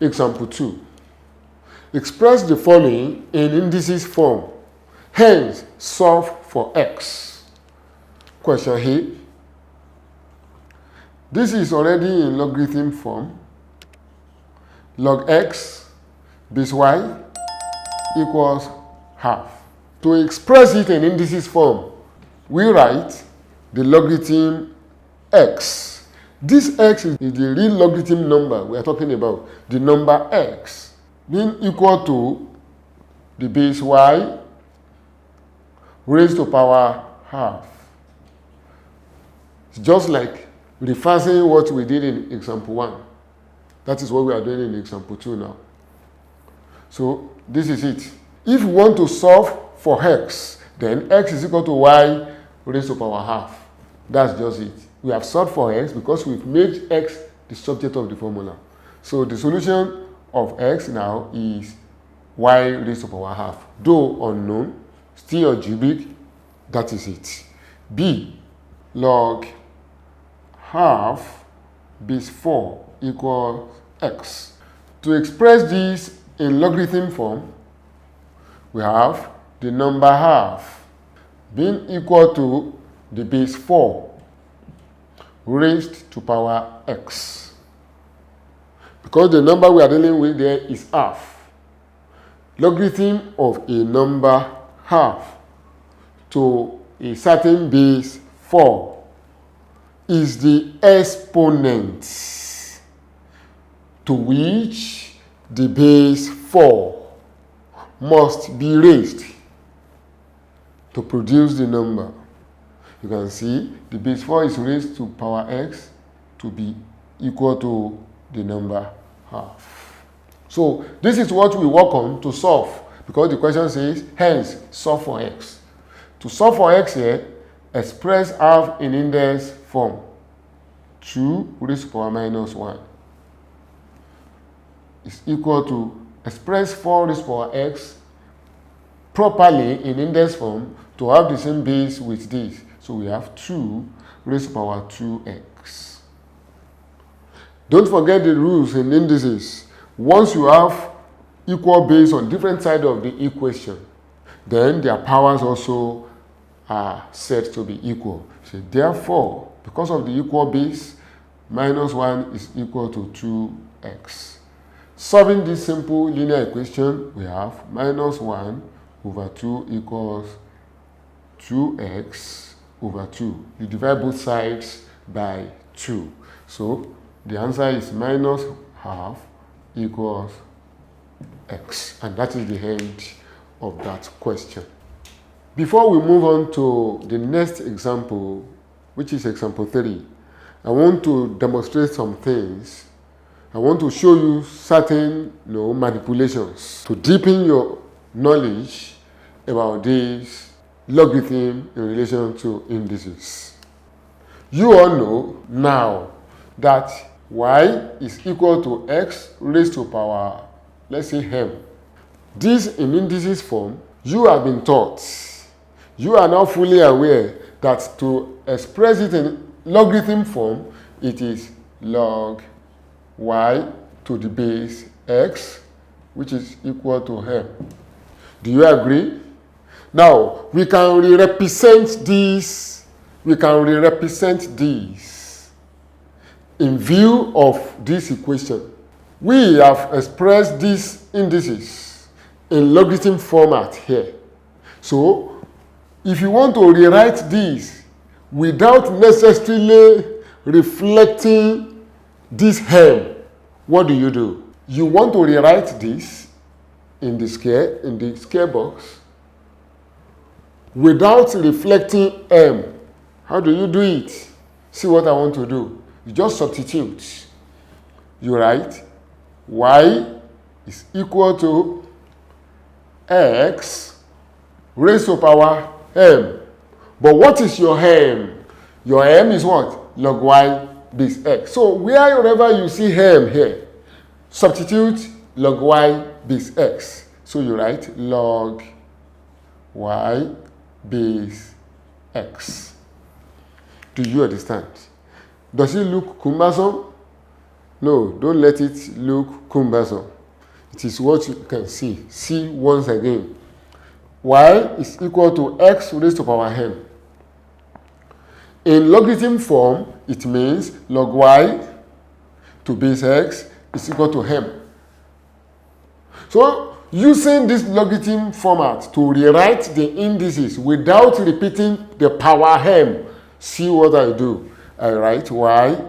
Example 2. Express the following in indices form. Hence, solve for x. Question A. This is already in logarithm form. Log x base y equals half. To express it in indices form, we write the logarithm x. This x is the real logarithm number we are talking about, the number x, being equal to the base y raised to power half. It's just like reversing what we did in example 1. That is what we are doing in example 2 now. So this is it. If we want to solve for x, then x is equal to y raised to power half. That's just it. We have solved for x because we've made x the subject of the formula. So the solution of x now is y raised to power half. Though unknown, still algebraic, that is it. B, log half base 4 equals x. To express this in logarithm form, we have the number half being equal to the base 4 raised to power x. Because the number we are dealing with there is half. Logarithm of a number half to a certain base 4 is the exponent to which the base 4 must be raised to produce the number. You can see the base 4 is raised to power x to be equal to the number half. So this is what we work on to solve, because the question says, hence, solve for x. To solve for x here, express half in index form. 2 raised to power minus 1 is equal to express 4 raised to power x properly in index form to have the same base with this. So we have 2 raised to power 2x. Don't forget the rules in indices. Once you have equal base on different sides of the equation, then their powers also are said to be equal. So therefore, because of the equal base, minus 1 is equal to 2x. Solving this simple linear equation, we have minus 1 over 2 equals 2x over 2. You divide both sides by 2. So the answer is minus half equals x. And that is the end of that question. Before we move on to the next example, which is example 3, I want to demonstrate some things. I want to show you certain manipulations to deepen your knowledge about this logarithm in relation to indices. You all know now that y is equal to x raised to power, let's say, m. This in indices form, you have been taught. You are now fully aware that to express it in logarithm form, it is log y to the base x, which is equal to m. Do you agree? Now, we can re-represent this. We can re-represent this in view of this equation. We have expressed these indices in logarithm format here. So, if you want to rewrite this without necessarily reflecting this m, what do? You want to rewrite this in the scale box without reflecting m. How do you do it? See what I want to do. You just substitute. You write y is equal to x raised to power m. But what is your m? Your m is what? Log y base x. So wherever you see m here, substitute log y base x. So you write log y base x. Do you understand? Does it look cumbersome? No, don't let it look cumbersome. It is what you can see. See once again. Y is equal to x raised to power m. In logarithm form, it means log y to base x is equal to m. So, using this logarithm format to rewrite the indices without repeating the power m, see what I do. I write y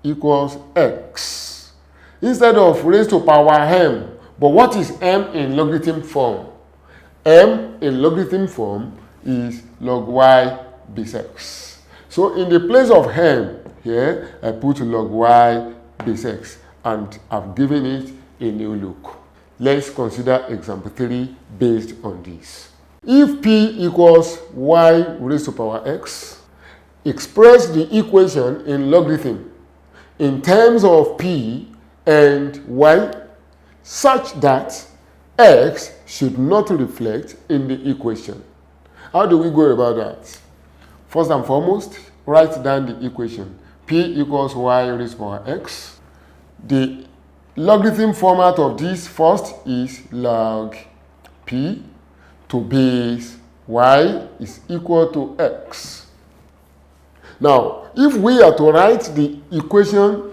equals x instead of raised to power m. But what is m in logarithm form? M in logarithm form is log y base x. So in the place of m here, I put log y base x and I've given it a new look. Let's consider example 3 based on this. If p equals y raised to power x, express the equation in logarithm in terms of p and y such that x should not reflect in the equation. How do we go about that? First and foremost, write down the equation. P equals y raised to power x. The logarithm format of this first is log p to base y is equal to x. Now, if we are to write the equation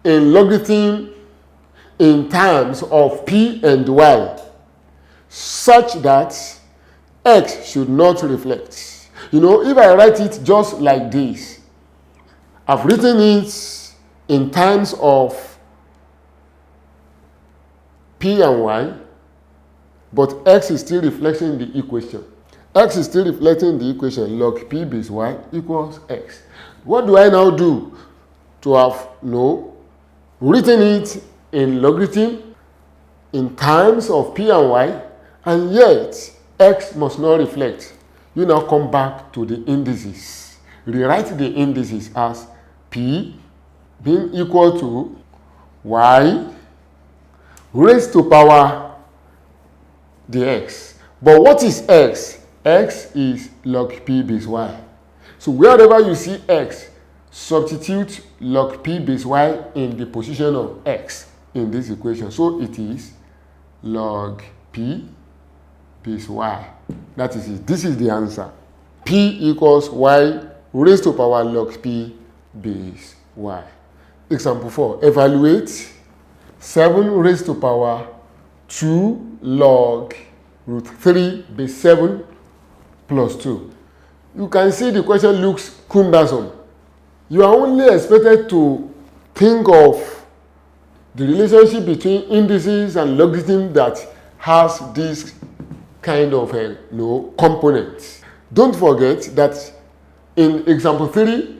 in logarithm in terms of p and y, such that x should not reflect. You know, if I write it just like this, I've written it in terms of p and y, but x is still reflecting the equation. X is still reflecting the equation log p base y equals x. What do I now do to have written it in logarithm in terms of p and y, and yet x must not reflect? You now come back to the indices. Rewrite the indices as p being equal to y raised to power the x. But what is x? X is log p base y. So wherever you see x, substitute log p base y in the position of x in this equation. So it is log p base y. That is it. This is the answer. P equals y raised to power log p base y. Example 4. Evaluate 7 raised to power 2 log root 3 base 7 plus 2. You can see the question looks cumbersome. You are only expected to think of the relationship between indices and logarithm that has this kind of components. Don't forget that in example 3,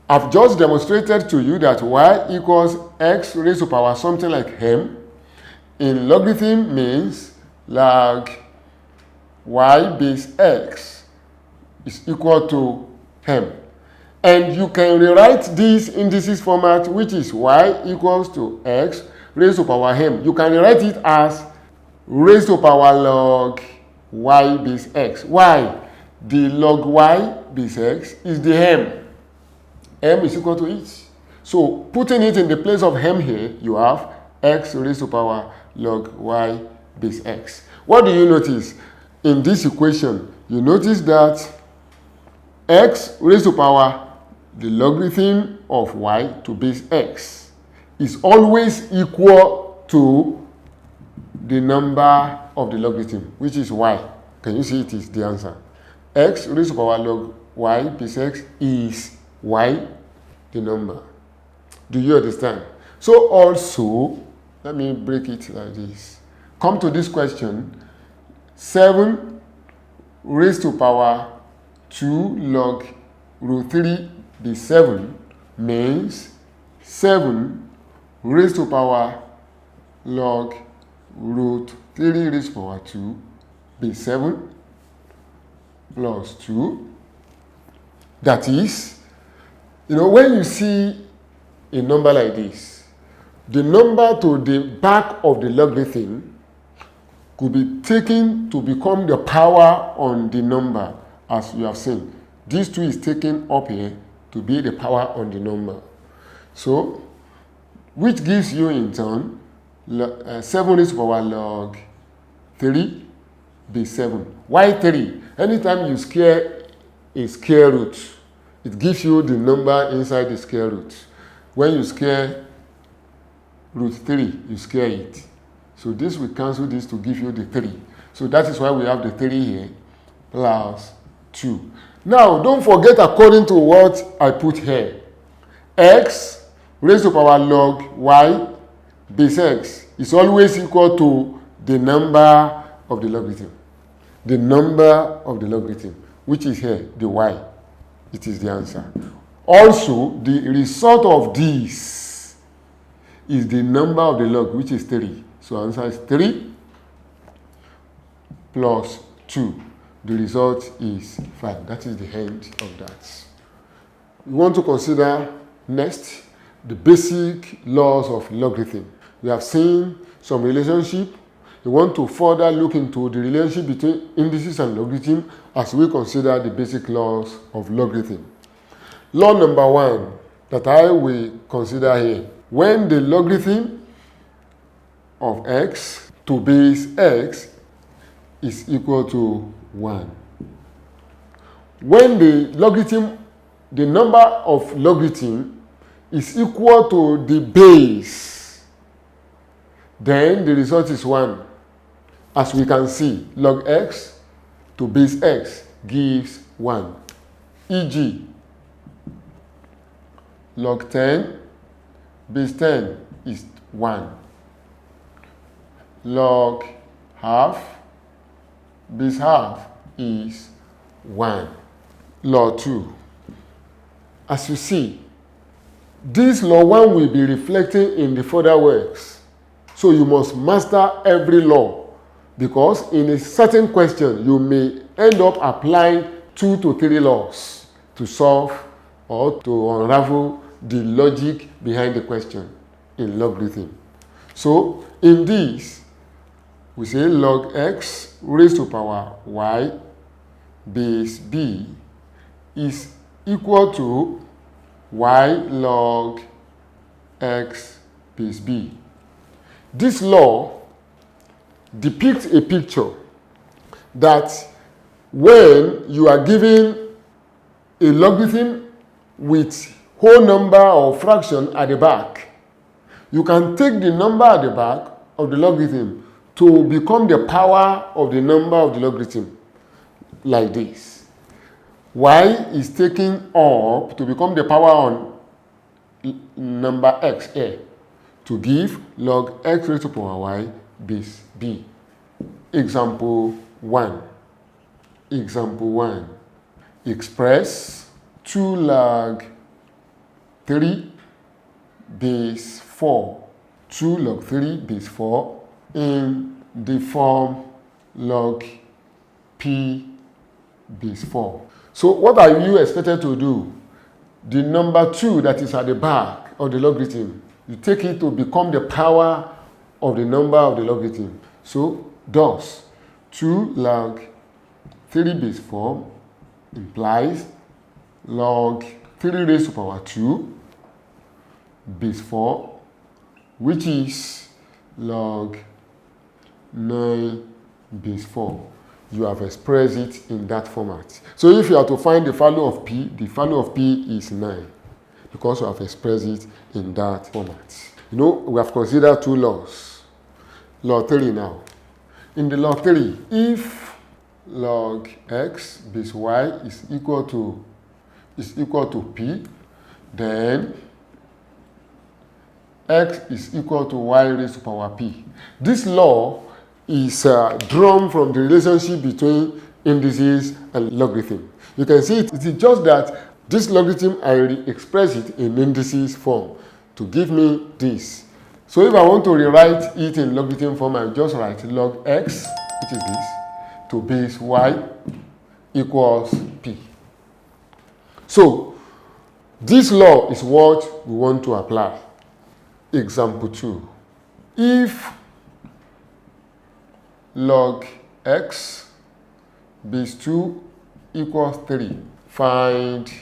I've just demonstrated to you that y equals x raised to power something like m. In logarithm means log y base x is equal to m. And you can rewrite this indices format, which is y equals to x raised to power m. You can rewrite it as raised to power log y base x. Why? The log y base x is the m. M is equal to it. So putting it in the place of m here, you have x raised to power log y base x. What do you notice? In this equation, you notice that x raised to power the logarithm of y to base x is always equal to the number of the logarithm, which is y. Can you see it is the answer? X raised to power log y base x is y, the number. Do you understand? So also, let me break it like this. Come to this question. 7 raised to power 2 log root 3 base 7 means 7 raised to power log root 3 raised to power 2 base 7 plus 2. That is, when you see a number like this, the number to the back of the logarithm could be taken to become the power on the number, as you have seen. This 2 is taken up here to be the power on the number. So which gives you in turn 7 raised to the power log 3 base 7. Why 3? Anytime you square a square root, it gives you the number inside the square root. When you square root 3, you square it. So this will cancel this to give you the 3. So that is why we have the 3 here plus 2. Now, don't forget, according to what I put here, x raised to the power log y base x is always equal to the number of the logarithm. The number of the logarithm, which is here, the y. It is the answer. Also, the result of this is the number of the log, which is 3. So answer is 3 plus 2. The result is 5. That is the end of that. We want to consider next the basic laws of logarithm. We have seen some relationship. We want to further look into the relationship between indices and logarithm as we consider the basic laws of logarithm. Law number 1 that I will consider here. When the logarithm of x to base x is equal to 1. When the logarithm, the number of logarithm is equal to the base, then the result is 1. As we can see, log x to base x gives 1. E.g., log 10 base 10 is 1. Log half base half is 1. Law 2. As you see, this law 1 will be reflecting in the further works. So you must master every law, because in a certain question you may end up applying 2 to 3 laws to solve or to unravel the logic behind the question in logarithm. So in this, we say log x raised to power y base b is equal to y log x base b. This law depicts a picture that when you are given a logarithm with whole number or fraction at the back, you can take the number at the back of the logarithm to become the power of the number of the logarithm, like this. Y is taken up to become the power on number x here to give log x raised to power y base b. Example 1. Example 1. Express 2 log 3 base 4. 2 log 3 base 4 in the form log p base 4. So what are you expected to do? The number 2 that is at the back of the logarithm, you take it to become the power of the number of the logarithm. So thus 2 log 3 base 4 implies log 3 raised to power 2 base 4, which is log 9 base 4. You have expressed it in that format. So if you are to find the value of p, the value of p is 9, because you have expressed it in that format. You know, we have considered 2 laws. Law 3 now. In the law 3, if log x base y is equal to p, then x is equal to y raised to power p. This law is drawn from the relationship between indices and logarithm. You can see it is just that this logarithm, I express it in indices form to give me this. So if I want to rewrite it in logarithm form, I just write log x, which is this, to base y equals p. So this law is what we want to apply. Example 2. If log x base 2 equals 3, find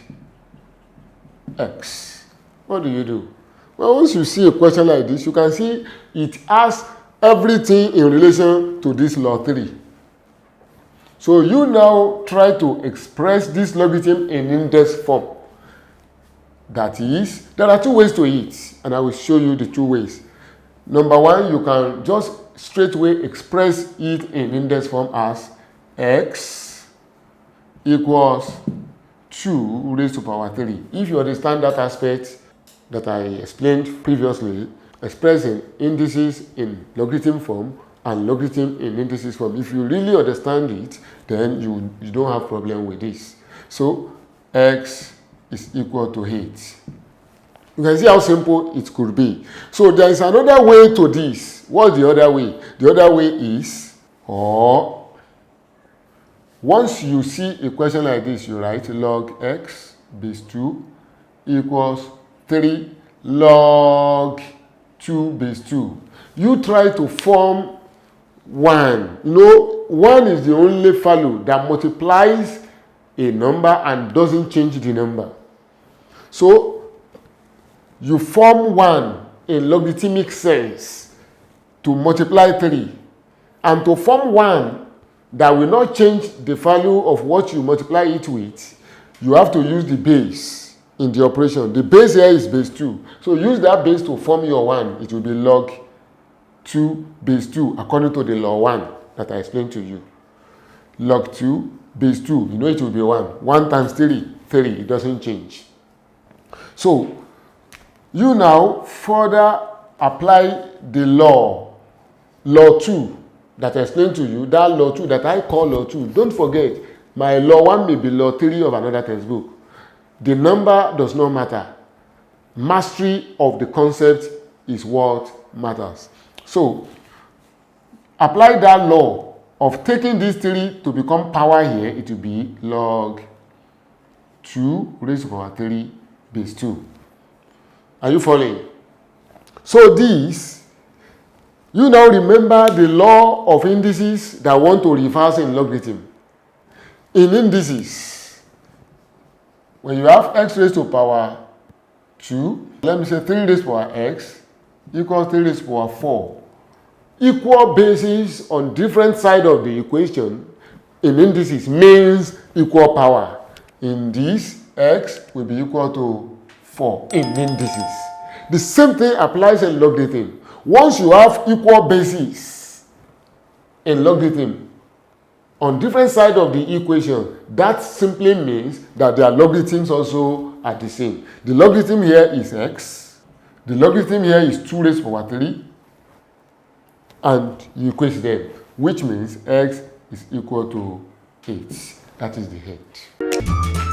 x. What do? Well, once you see a question like this, you can see it has everything in relation to this law 3. So you now try to express this logarithm in index form. That is, there are 2 ways to it, and I will show you the 2 ways. Number 1, you can just straight away express it in index form as x equals 2 raised to power 3. If you understand that aspect that I explained previously, expressing indices in logarithm form and logarithm in indices form, if you really understand it, then you don't have problem with this. So x is equal to 8. You can see how simple it could be. So there is another way to this. What's the other way? The other way is, or once you see a question like this, you write log x base 2 equals 3 log 2 base 2. You try to form 1. You know, 1 is the only value that multiplies a number and doesn't change the number. So you form 1 in logarithmic sense to multiply 3. And to form 1 that will not change the value of what you multiply it with, you have to use the base in the operation. The base here is base 2. So use that base to form your 1. It will be log 2 base 2 according to the law 1 that I explained to you. Log 2 base 2, you know it will be 1. 1 times 3, 3. It doesn't change. So you now further apply the law 2 that I explained to you, that law 2 that I call law 2. Don't forget, my law 1 may be law 3 of another textbook. The number does not matter. Mastery of the concept is what matters. So apply that law of taking this 3 to become power here. It will be log 2 raised to power 3 base 2. Are you following? So this, you now remember the law of indices that want to reverse in logarithm. In indices, when you have x raised to power 2, let me say 3 raised to power x equals 3 raised to power 4. Equal bases on different side of the equation in indices means equal power. In this, x will be equal to 4 in indices. The same thing applies in logarithm. Once you have equal bases in logarithm on different side of the equation, that simply means that their logarithms also are the same. The logarithm here is x. The logarithm here is 2 raised to power 3. And you equate them, which means x is equal to 8. That is the head.